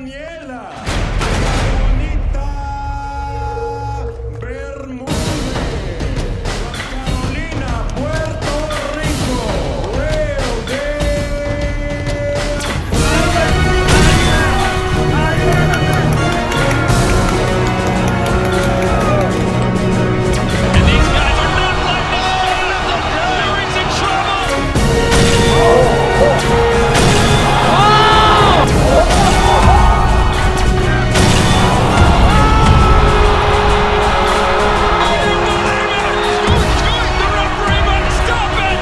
Daniela, bonita Bermúdez, Carolina, Puerto Rico, real And these guys are not letting up. Fury's in trouble. The referee won't stop it.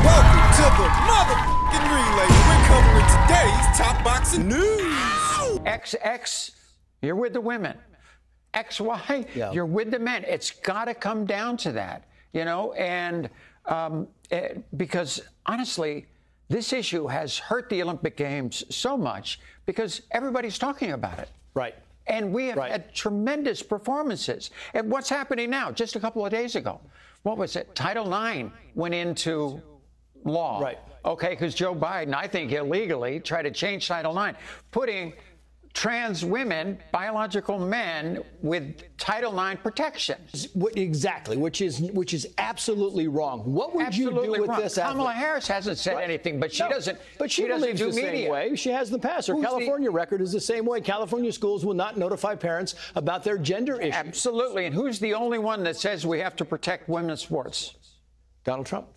Welcome to the motherfucking relay. We're covering today's top boxing news. XX, you're with the women. XY, you're with the men. It's got to come down to that, you know, and because honestly, this issue has hurt the Olympic Games so much because everybody's talking about it. Right. And we have had tremendous performances. And what's happening now? Just a couple of days ago, what was it? Title IX went into law. Right. Okay, because Joe Biden, I think illegally, tried to change Title IX, putting trans women, biological men, with Title IX protection. Exactly, which is absolutely wrong. What would you do with this? Kamala Harris hasn't said anything, but she doesn't. But she doesn't believes do the same media. way. She has in the past. Her California record is the same way. California schools will not notify parents about their gender issues. Absolutely. And who's the only one that says we have to protect women's sports? Donald Trump.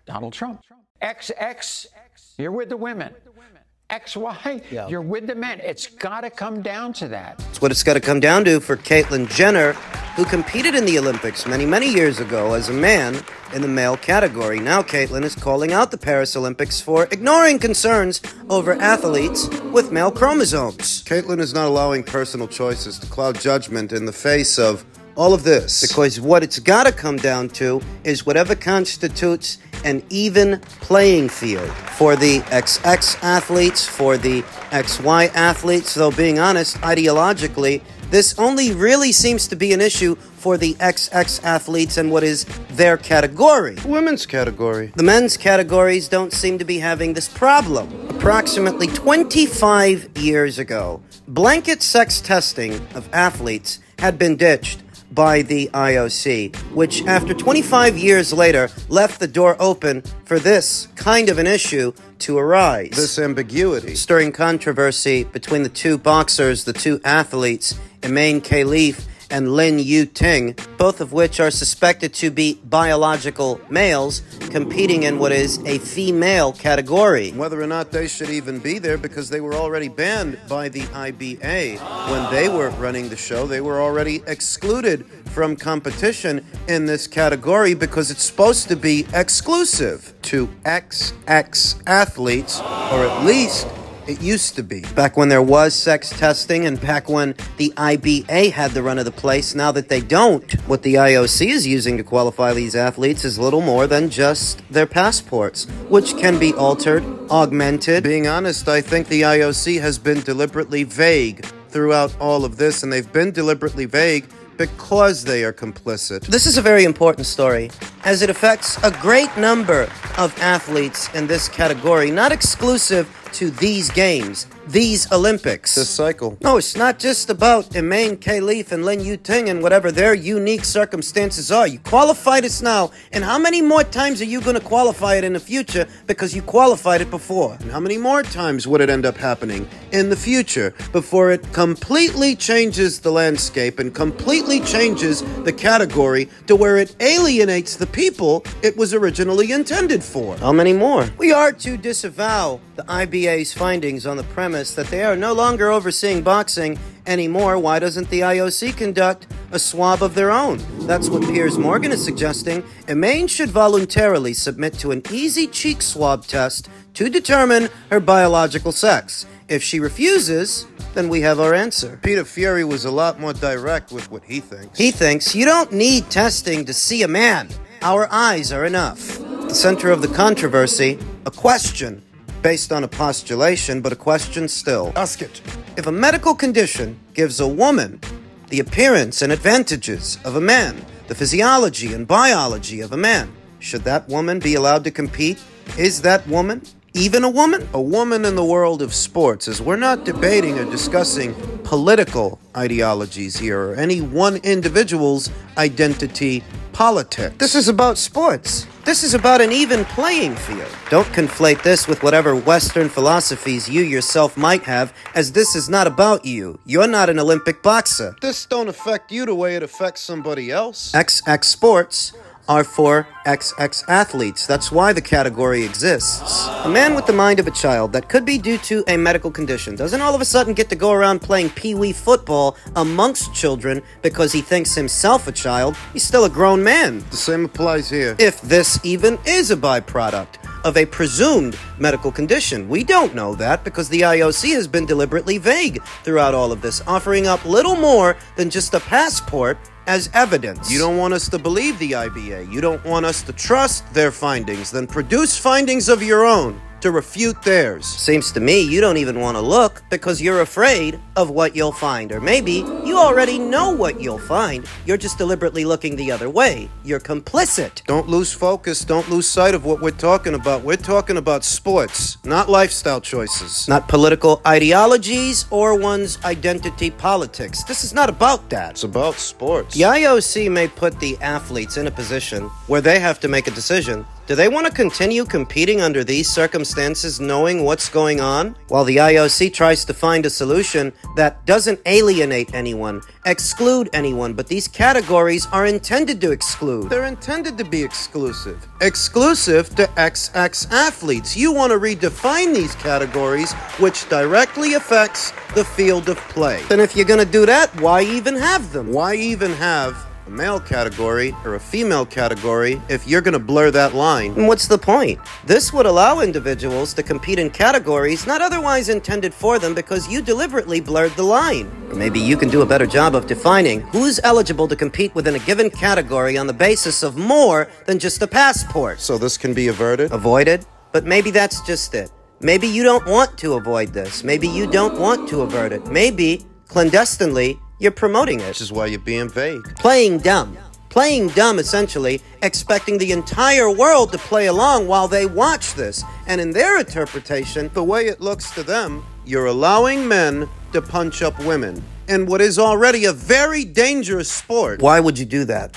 Donald Trump. XX, you're with the women. XY, you're with the men. It's got to come down to that. It's what it's got to come down to for Caitlyn Jenner, who competed in the Olympics many, many years ago as a man in the male category. Now Caitlyn is calling out the Paris Olympics for ignoring concerns over athletes with male chromosomes. Caitlyn is not allowing personal choices to cloud judgment in the face of all of this, because what it's got to come down to is whatever constitutes an even playing field for the XX athletes, for the XY athletes. Though being honest, ideologically, this only really seems to be an issue for the XX athletes and what is their category. Women's category. The men's categories don't seem to be having this problem. Approximately 25 years ago, blanket sex testing of athletes had been ditched by the IOC, which after 25 years later left the door open for this kind of an issue to arise. This ambiguity, stirring controversy between the two boxers, the two athletes, Emaine Khalif and Lin Yu Ting, both of which are suspected to be biological males competing in what is a female category. Whether or not they should even be there, because they were already banned by the IBA. When they were running the show, they were already excluded from competition in this category because it's supposed to be exclusive to XX athletes, or at least it used to be. Back when there was sex testing and back when the IBA had the run of the place. Now that they don't, what the IOC is using to qualify these athletes is little more than just their passports, which can be altered, augmented. Being honest, I think the IOC has been deliberately vague throughout all of this, and they've been deliberately vague because they are complicit. This is a very important story, as it affects a great number of athletes in this category, not exclusive to these games, these Olympics. This cycle. No, it's not just about Emaine Khalif and Lin Yu Ting and whatever their unique circumstances are. You qualified us now, and how many more times are you going to qualify it in the future because you qualified it before? And how many more times would it end up happening in the future before it completely changes the landscape and completely changes the category to where it alienates the people it was originally intended for? How many more? We are to disavow the IBA's findings on the premise that they are no longer overseeing boxing anymore. Why doesn't the IOC conduct a swab of their own? That's what Piers Morgan is suggesting. Emaine should voluntarily submit to an easy cheek swab test to determine her biological sex. If she refuses, then we have our answer. Peter Fury was a lot more direct with what he thinks. He thinks you don't need testing to see a man. Our eyes are enough. At the center of the controversy, a question. based on a postulation, but a question still. Ask it. If a medical condition gives a woman the appearance and advantages of a man, the physiology and biology of a man, should that woman be allowed to compete? Is that woman even a woman? A woman in the world of sports, as we're not debating or discussing political ideologies here or any one individual's identity politics. This is about sports. This is about an even playing field. Don't conflate this with whatever Western philosophies you yourself might have, as this is not about you. You're not an Olympic boxer. This don't affect you the way it affects somebody else. XX sports are for XX athletes. That's why the category exists. A man with the mind of a child that could be due to a medical condition doesn't all of a sudden get to go around playing pee-wee football amongst children because he thinks himself a child. He's still a grown man. The same applies here. If this even is a byproduct of a presumed medical condition. We don't know that because the IOC has been deliberately vague throughout all of this, offering up little more than just a passport as evidence. You don't want us to believe the IBA. You don't want us to trust their findings. Then produce findings of your own to refute theirs. Seems to me you don't even want to look because you're afraid of what you'll find. Or maybe you already know what you'll find. You're just deliberately looking the other way. You're complicit. Don't lose focus. Don't lose sight of what we're talking about. We're talking about sports, not lifestyle choices. Not political ideologies or one's identity politics. This is not about that. It's about sports. The IOC may put the athletes in a position where they have to make a decision. Do they want to continue competing under these circumstances knowing what's going on? While the IOC tries to find a solution that doesn't alienate anyone, exclude anyone, but these categories are intended to exclude. They're intended to be exclusive. Exclusive to XX athletes. You want to redefine these categories, which directly affects the field of play. Then if you're going to do that, why even have them? Why even have a male category or a female category if you're going to blur that line? And what's the point? This would allow individuals to compete in categories not otherwise intended for them because you deliberately blurred the line. Or maybe you can do a better job of defining who's eligible to compete within a given category on the basis of more than just a passport. So this can be averted? Avoided? But maybe that's just it. Maybe you don't want to avoid this. Maybe you don't want to avert it. Maybe, clandestinely, you're promoting it. Which is why you're being vague. Playing dumb. Playing dumb, essentially, expecting the entire world to play along while they watch this. And in their interpretation, the way it looks to them, you're allowing men to punch up women in what is already a very dangerous sport. Why would you do that?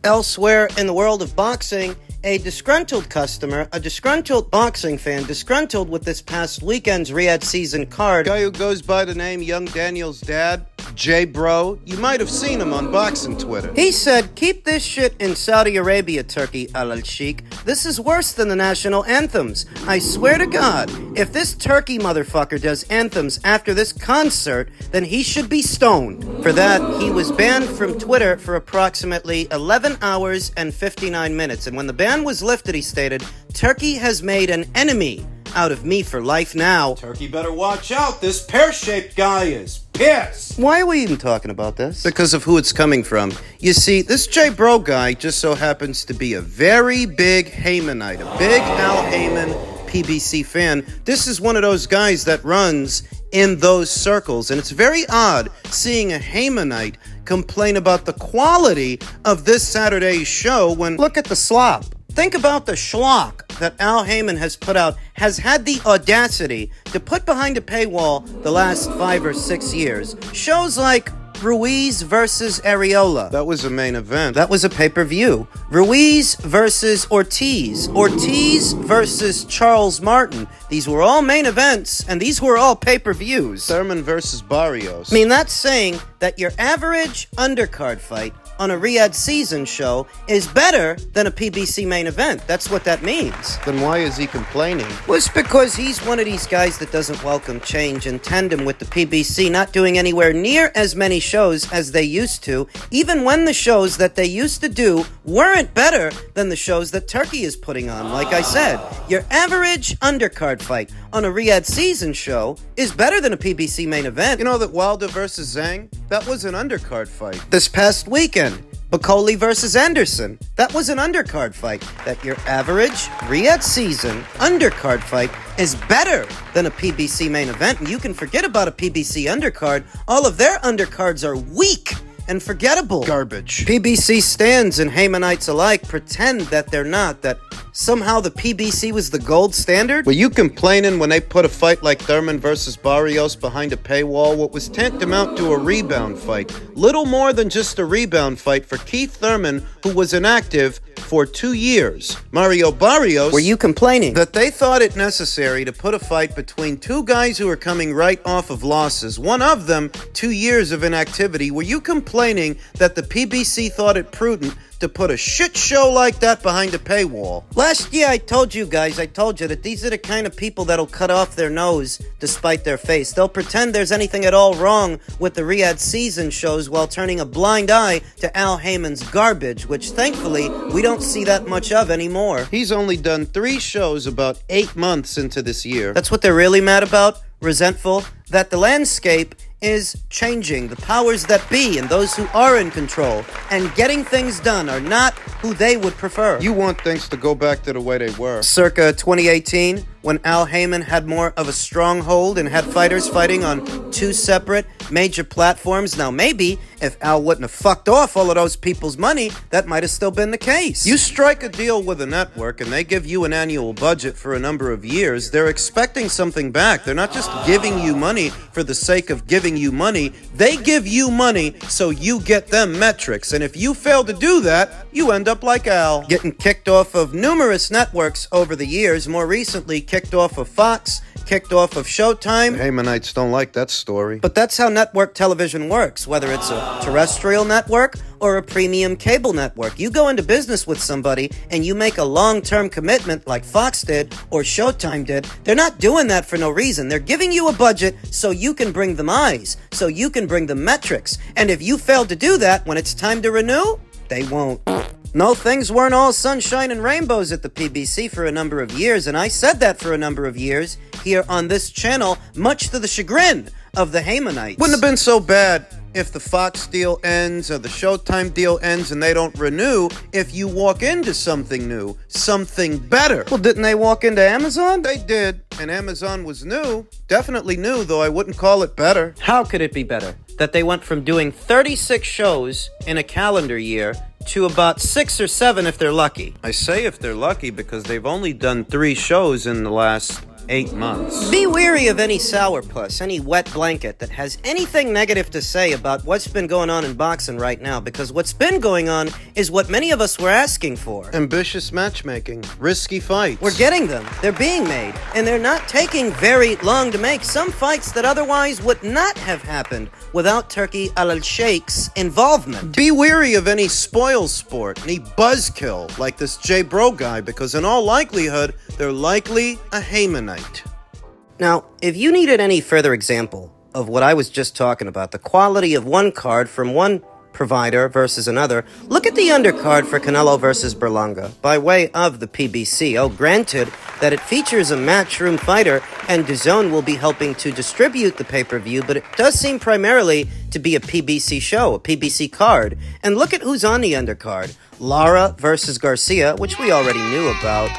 Elsewhere in the world of boxing, a disgruntled customer, a disgruntled boxing fan, disgruntled with this past weekend's Riyadh season card. Guy who goes by the name Young Daniel's dad, J Bro. You might have seen him on boxing Twitter. He said, "Keep this shit in Saudi Arabia, Turki Alalshikh. This is worse than the national anthems. I swear to God, if this Turkey motherfucker does anthems after this concert, then he should be stoned." For that, he was banned from Twitter for approximately 11 hours and 59 minutes. And when the ban was lifted, he stated, "Turkey has made an enemy out of me for life now. Turkey better watch out. This pear-shaped guy is pissed." Why are we even talking about this? Because of who it's coming from. You see, this J Bro guy just so happens to be a very big Heymanite, a big Al Heyman PBC fan. This is one of those guys that runs in those circles, and it's very odd seeing a Heymanite complain about the quality of this Saturday's show when, look at the slop. Think about the schlock that Al Heyman has put out, has had the audacity to put behind a paywall the last 5 or 6 years. Shows like Ruiz versus Areola. That was a main event. That was a pay-per-view. Ruiz versus Ortiz. Ortiz versus Charles Martin. These were all main events, and these were all pay-per-views. Thurman versus Barrios. I mean, that's saying that your average undercard fight on a Riyadh season show is better than a PBC main event. That's what that means. Then why is he complaining? Well, it's because he's one of these guys that doesn't welcome change in tandem with the PBC not doing anywhere near as many shows as they used to, even when the shows that they used to do weren't better than the shows that Turkey is putting on. Like I said, your average undercard fight on a Riyadh season show is better than a PBC main event. You know that Wilder versus Zhang? That was an undercard fight. This past weekend, Bacoli versus Anderson. That was an undercard fight. That your average Riyadh season undercard fight is better than a PBC main event, and you can forget about a PBC undercard. All of their undercards are weak and forgettable. Garbage. PBC stands and Haymanites alike pretend that they're not, that somehow the PBC was the gold standard. Were you complaining when they put a fight like Thurman versus Barrios behind a paywall? What was tantamount to a rebound fight. Little more than just a rebound fight for Keith Thurman, who was inactive for 2 years. Mario Barrios... Were you complaining that they thought it necessary to put a fight between two guys who are coming right off of losses, one of them 2 years of inactivity? Were you complaining that the PBC thought it prudent to put a shit show like that behind a paywall? Last year I told you that these are the kind of people that'll cut off their nose despite their face. They'll pretend there's anything at all wrong with the Riyadh season shows while turning a blind eye to Al Heyman's garbage, which thankfully we don't see that much of anymore. He's only done 3 shows about 8 months into this year. That's what they're really mad about? Resentful? That the landscape is changing. The powers that be and those who are in control and getting things done are not who they would prefer. You want things to go back to the way they were. Circa 2018, when Al Heyman had more of a stronghold and had fighters fighting on 2 separate major platforms. Now maybe if Al wouldn't have fucked off all of those people's money, that might have still been the case. You strike a deal with a network and they give you an annual budget for a number of years, they're expecting something back. They're not just giving you money for the sake of giving you money. They give you money so you get them metrics. And if you fail to do that, you end up like Al. Getting kicked off of numerous networks over the years, more recently kicked off of Fox, kicked off of Showtime. The Haymanites don't like that story. But that's how network television works, whether it's a terrestrial network or a premium cable network. You go into business with somebody and you make a long-term commitment like Fox did or Showtime did. They're not doing that for no reason. They're giving you a budget so you can bring them eyes, so you can bring them metrics. And if you fail to do that when it's time to renew, they won't. No, things weren't all sunshine and rainbows at the PBC for a number of years, and I said that for a number of years here on this channel, much to the chagrin of the Haymanites. Wouldn't have been so bad if the Fox deal ends or the Showtime deal ends and they don't renew if you walk into something new, something better. Well, didn't they walk into Amazon? They did, and Amazon was new. Definitely new, though I wouldn't call it better. How could it be better? That they went from doing 36 shows in a calendar year to about 6 or 7 if they're lucky. I say if they're lucky because they've only done 3 shows in the last 8 months. Be wary of any sourpuss, any wet blanket that has anything negative to say about what's been going on in boxing right now, because what's been going on is what many of us were asking for. Ambitious matchmaking, risky fights. We're getting them. They're being made, and they're not taking very long to make. Some fights that otherwise would not have happened without Turki Alalshikh's involvement. Be wary of any spoil sport, any buzzkill like this J Bro guy, because in all likelihood, they're likely a Haymanite. Now, if you needed any further example of what I was just talking about, the quality of one card from one provider versus another, look at the undercard for Canelo versus Berlanga by way of the PBC. Oh, granted that it features a matchroom fighter and DAZN will be helping to distribute the pay-per-view, but it does seem primarily to be a PBC show, a PBC card. And look at who's on the undercard. Lara versus Garcia, which we already knew about.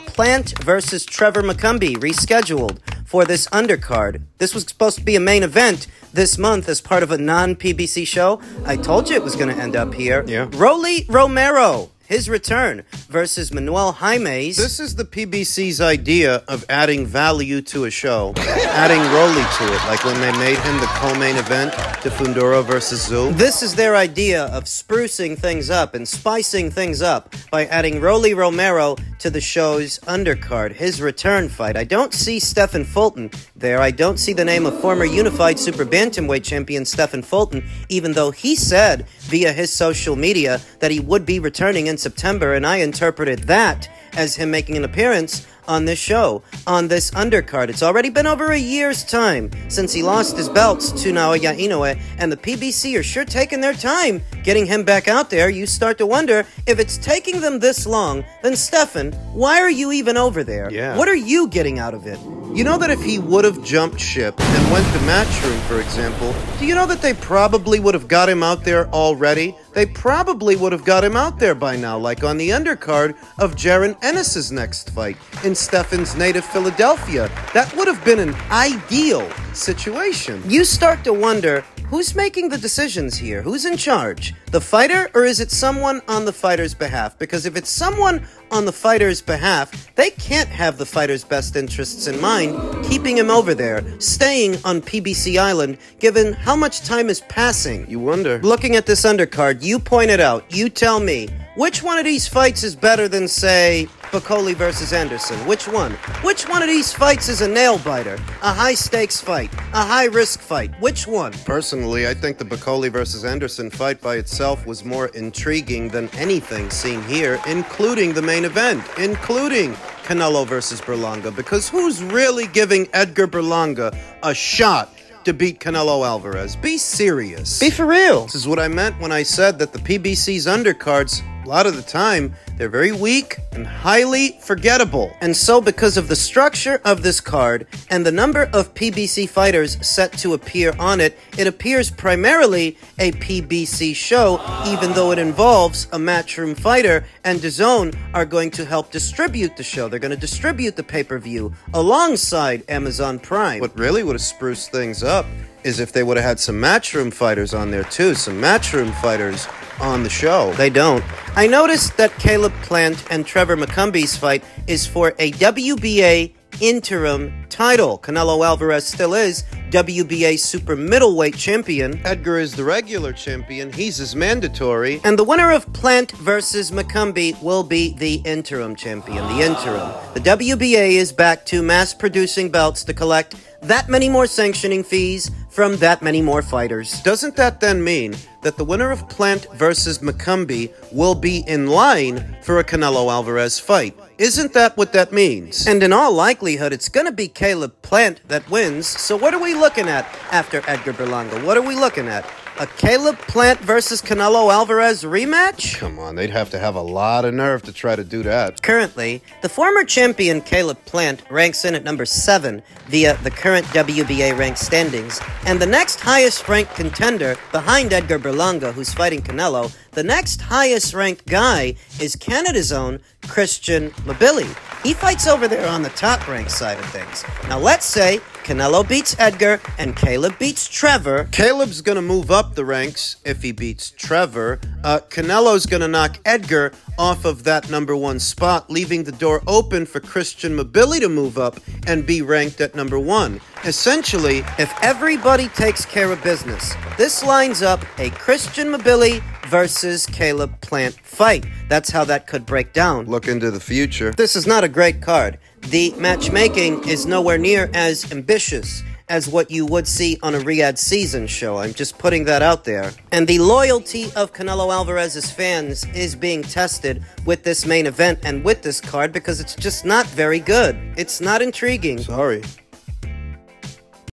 Plant versus Trevor McCumbee, rescheduled for this undercard. This was supposed to be a main event this month as part of a non-PBC show. I told you it was going to end up here. Yeah. Rolly Romero, his return versus Manuel Jaimes. This is the PBC's idea of adding value to a show, adding Rolly to it, like when they made him the co-main event to Fundora versus Zoo. This is their idea of sprucing things up and spicing things up by adding Rolly Romero to the show's undercard, his return fight. I don't see Stephen Fulton there. I don't see the name of former unified super bantamweight champion Stephen Fulton, even though he said via his social media that he would be returning in September, and I interpreted that as him making an appearance on this show, on this undercard. It's already been over a year's time since he lost his belts to Naoya Inoue, and the PBC are sure taking their time getting him back out there. You start to wonder, if it's taking them this long, then Stefan, why are you even over there? Yeah. What are you getting out of it? You know that if he would have jumped ship and went to Matchroom, for example, do you know that they probably would have got him out there already? They probably would have got him out there by now, like on the undercard of Jaron Ennis's next fight in Stefan's native Philadelphia. That would have been an ideal situation. You start to wonder, who's making the decisions here? Who's in charge? The fighter, or is it someone on the fighter's behalf? Because if it's someone on the fighter's behalf, they can't have the fighter's best interests in mind, keeping him over there, staying on PBC Island, given how much time is passing. You wonder. Looking at this undercard, you point it out. You tell me, which one of these fights is better than, say, Bacoli versus Anderson? Which one? Which one of these fights is a nail-biter? A high-stakes fight? A high-risk fight? Which one? Personally, I think the Bacoli versus Anderson fight by itself was more intriguing than anything seen here, including the main event, including Canelo versus Berlanga, because who's really giving Edgar Berlanga a shot to beat Canelo Alvarez? Be serious. Be for real. This is what I meant when I said that the PBC's undercards, a lot of the time, they're very weak and highly forgettable. And so because of the structure of this card and the number of PBC fighters set to appear on it, it appears primarily a PBC show, even though it involves a Matchroom fighter, and DAZN are going to help distribute the show. They're going to distribute the pay-per-view alongside Amazon Prime. What really would have spruced things up is if they would have had some Matchroom fighters on there too, some Matchroom fighters on the show. They don't. I noticed that Caleb Plant and Trevor McCumbie's fight is for a WBA interim title. Canelo Alvarez still is WBA super middleweight champion. Edgar is the regular champion. He's his mandatory. And the winner of Plant versus McCumbie will be the interim champion. The interim. The WBA is back to mass-producing belts to collect that many more sanctioning fees from that many more fighters. Doesn't that then mean that the winner of Plant versus McCumbie will be in line for a Canelo Alvarez fight? Isn't that what that means? And in all likelihood, it's gonna be Caleb Plant that wins. So what are we looking at after Edgar Berlanga? What are we looking at? A Caleb Plant versus Canelo Alvarez rematch? Come on, they'd have to have a lot of nerve to try to do that. Currently, the former champion Caleb Plant ranks in at number 7 via the current WBA ranked standings, and the next highest ranked contender behind Edgar Berlanga, who's fighting Canelo, the next highest ranked guy is Canada's own Christian Mabili. He fights over there on the top ranked side of things. Now let's say Canelo beats Edgar and Caleb beats Trevor. Caleb's gonna move up the ranks if he beats Trevor. Canelo's gonna knock Edgar off of that number 1 spot, leaving the door open for Christian Mabili to move up and be ranked at number 1. Essentially, if everybody takes care of business, this lines up a Christian Mabili versus Caleb Plant fight. That's how that could break down. Look into the future. This is not a great card. The matchmaking is nowhere near as ambitious as what you would see on a Riyadh season show. I'm just putting that out there. And the loyalty of Canelo Alvarez's fans is being tested with this main event and with this card because it's just not very good. It's not intriguing. Sorry.